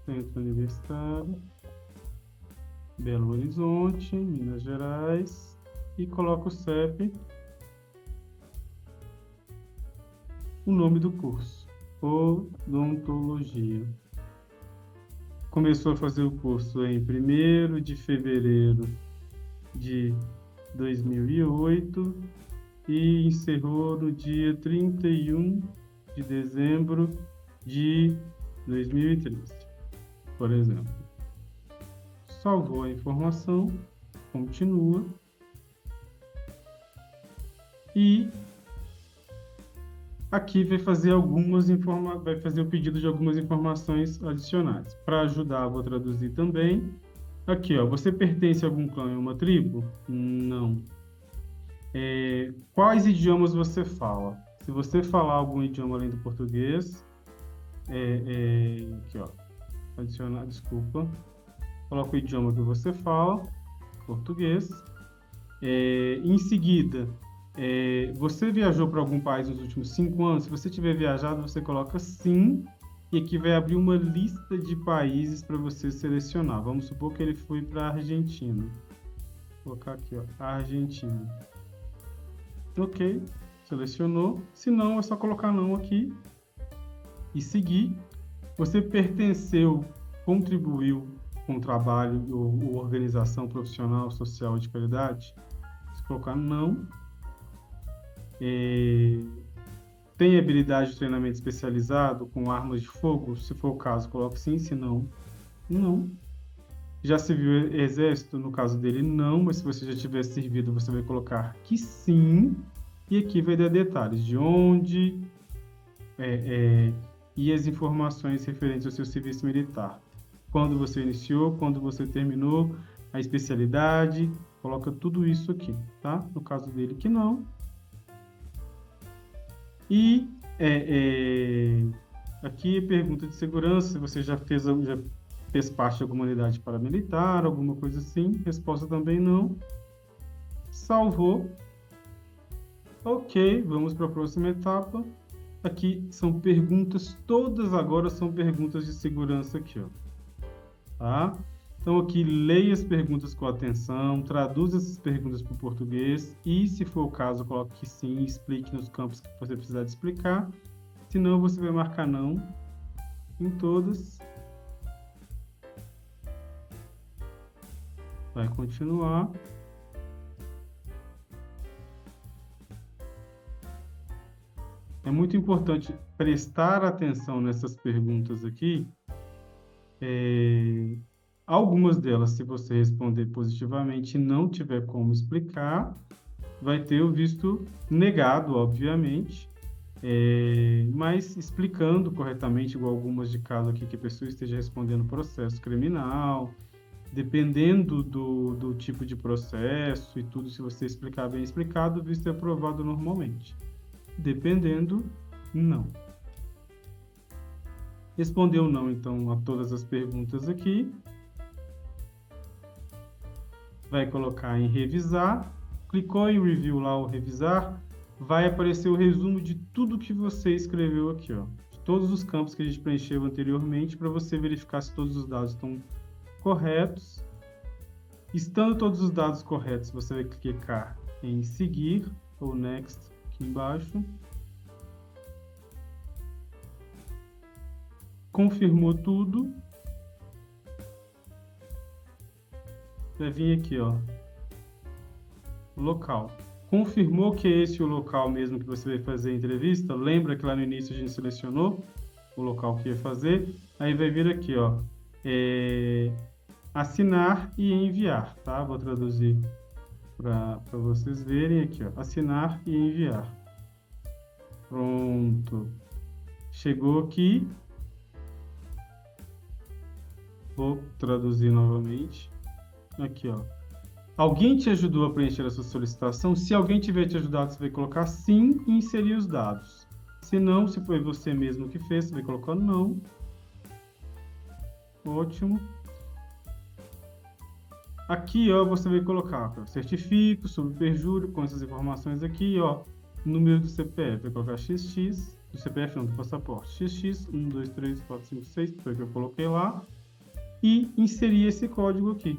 Centro Universitário. Belo Horizonte, Minas Gerais. E coloca o CEP. O nome do curso, Odontologia. Começou a fazer o curso em 1º de fevereiro de 2008 e encerrou no dia 31 de dezembro de 2013, por exemplo. Salvou a informação, continua e aqui vai fazer vai fazer o pedido de algumas informações adicionais. Para ajudar, vou traduzir também. Aqui, ó, você pertence a algum clã ou uma tribo? Não. Quais idiomas você fala? Se você falar algum idioma além do português, aqui, ó, adicionar, desculpa. Coloca o idioma que você fala, português. Em seguida, você viajou para algum país nos últimos 5 anos? Se você tiver viajado, você coloca sim, e aqui vai abrir uma lista de países para você selecionar. Vamos supor que ele foi para a Argentina. Vou colocar aqui, ó, Argentina. Ok, selecionou. Se não, é só colocar não aqui e seguir. Você pertenceu, contribuiu com o trabalho ou organização profissional, social de qualidade? Se colocar não. Tem habilidade de treinamento especializado com armas de fogo? Se for o caso, coloque sim, se não, não. Já serviu exército? No caso dele, não, mas se você já tiver servido, você vai colocar que sim, e aqui vai dar detalhes de onde e as informações referentes ao seu serviço militar. Quando você iniciou, quando você terminou, a especialidade, coloca tudo isso aqui, tá? No caso dele, que não. E aqui pergunta de segurança, se você já fez parte de alguma unidade paramilitar, alguma coisa assim. Resposta também não. Salvou. Ok, vamos para a próxima etapa. Aqui são perguntas, todas agora são perguntas de segurança aqui, ó. Tá? Então, aqui, leia as perguntas com atenção, traduza essas perguntas para o português e, se for o caso, coloque que sim, explique nos campos que você precisar de explicar. Se não, você vai marcar não em todas. Vai continuar. É muito importante prestar atenção nessas perguntas aqui. Algumas delas, se você responder positivamente e não tiver como explicar, vai ter o visto negado, obviamente, mas explicando corretamente, igual algumas de caso aqui, que a pessoa esteja respondendo processo criminal, dependendo do tipo de processo e tudo, se você explicar bem explicado, o visto é aprovado normalmente. Dependendo, não. Respondeu não, então, a todas as perguntas aqui. Vai colocar em revisar. Clicou em review lá, o revisar, vai aparecer o resumo de tudo que você escreveu aqui, ó. De todos os campos que a gente preencheu anteriormente, para você verificar se todos os dados estão corretos. Estando todos os dados corretos, você vai clicar em seguir, ou next, aqui embaixo. Confirmou tudo. Vai vir aqui, ó, local. Confirmou que é esse o local mesmo que você vai fazer a entrevista? Lembra que lá no início a gente selecionou o local que ia fazer? Aí vai vir aqui, ó, assinar e enviar, tá? Vou traduzir para vocês verem aqui, ó, assinar e enviar. Pronto. Chegou aqui. Vou traduzir novamente. Aqui, ó. Alguém te ajudou a preencher essa solicitação? Se alguém tiver te ajudado, você vai colocar sim e inserir os dados. Se não, se foi você mesmo que fez, você vai colocar não. Ótimo. Aqui, ó, você vai colocar certifico, sobre perjúrio, com essas informações aqui, ó. Número do CPF, vai colocar XX, do CPF não, do passaporte. XX, 1, 2, 3, 4, 5, 6, foi o que eu coloquei lá. E inserir esse código aqui.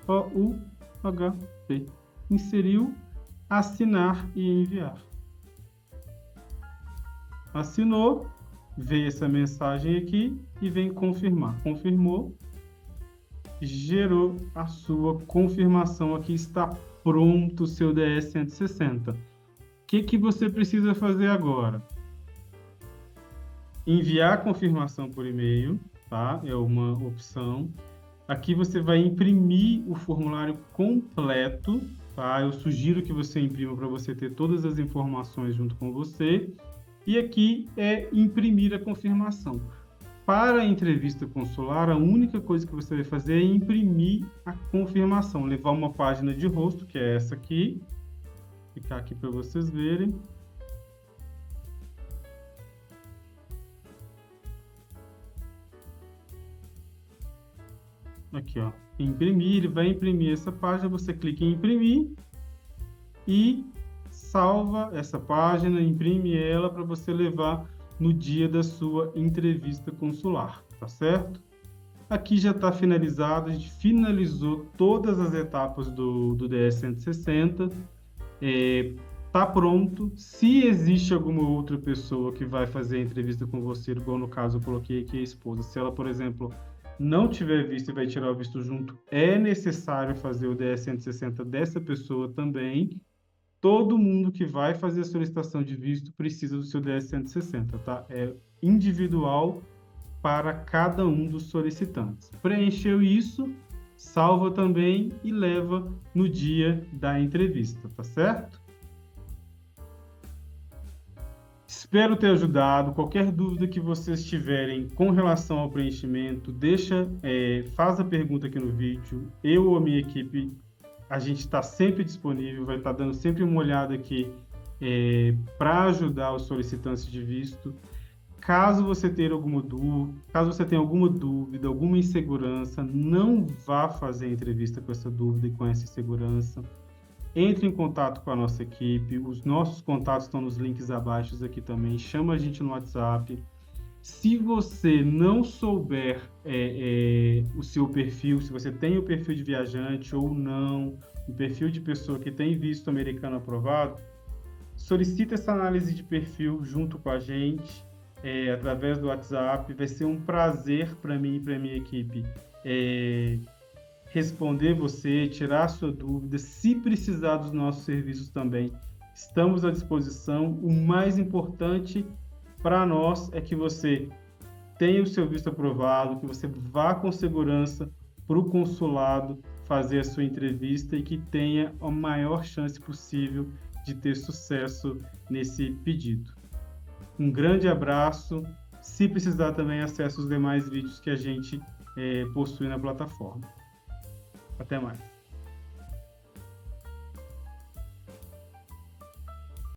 OUHP. Inseriu, assinar e enviar. Assinou, veio essa mensagem aqui e vem confirmar. Confirmou, gerou a sua confirmação aqui, está pronto o seu DS-160. O que você precisa fazer agora? Enviar a confirmação por e-mail, tá? É uma opção. Aqui você vai imprimir o formulário completo, tá? Eu sugiro que você imprima para você ter todas as informações junto com você. E aqui é imprimir a confirmação. Para a entrevista consular, a única coisa que você vai fazer é imprimir a confirmação, levar uma página de rosto, que é essa aqui, ficar aqui para vocês verem. Aqui, ó, imprimir, ele vai imprimir essa página, você clica em imprimir e salva essa página, imprime ela para você levar no dia da sua entrevista consular, tá certo? Aqui já está finalizado, a gente finalizou todas as etapas do DS-160, tá pronto. Se existe alguma outra pessoa que vai fazer a entrevista com você, igual no caso eu coloquei aqui a esposa, se ela, por exemplo, não tiver visto e vai tirar o visto junto, é necessário fazer o DS-160 dessa pessoa também. Todo mundo que vai fazer a solicitação de visto precisa do seu DS-160, tá? É individual para cada um dos solicitantes. Preencheu isso, salva também e leva no dia da entrevista, tá certo? Espero ter ajudado. Qualquer dúvida que vocês tiverem com relação ao preenchimento, faz a pergunta aqui no vídeo. Eu ou a minha equipe, a gente está sempre disponível, vai estar dando sempre uma olhada aqui para ajudar os solicitantes de visto. Caso você tenha alguma dúvida, alguma insegurança, não vá fazer a entrevista com essa dúvida e com essa insegurança. Entre em contato com a nossa equipe, os nossos contatos estão nos links abaixo aqui também. Chama a gente no WhatsApp. Se você não souber o seu perfil, se você tem o perfil de viajante ou não, o perfil de pessoa que tem visto americano aprovado, solicita essa análise de perfil junto com a gente, através do WhatsApp. Vai ser um prazer para mim e para minha equipe responder você, tirar a sua dúvida. Se precisar dos nossos serviços também, estamos à disposição. O mais importante para nós é que você tenha o seu visto aprovado, que você vá com segurança para o consulado fazer a sua entrevista e que tenha a maior chance possível de ter sucesso nesse pedido. Um grande abraço. Se precisar também, acesse os demais vídeos que a gente possui na plataforma. Até mais.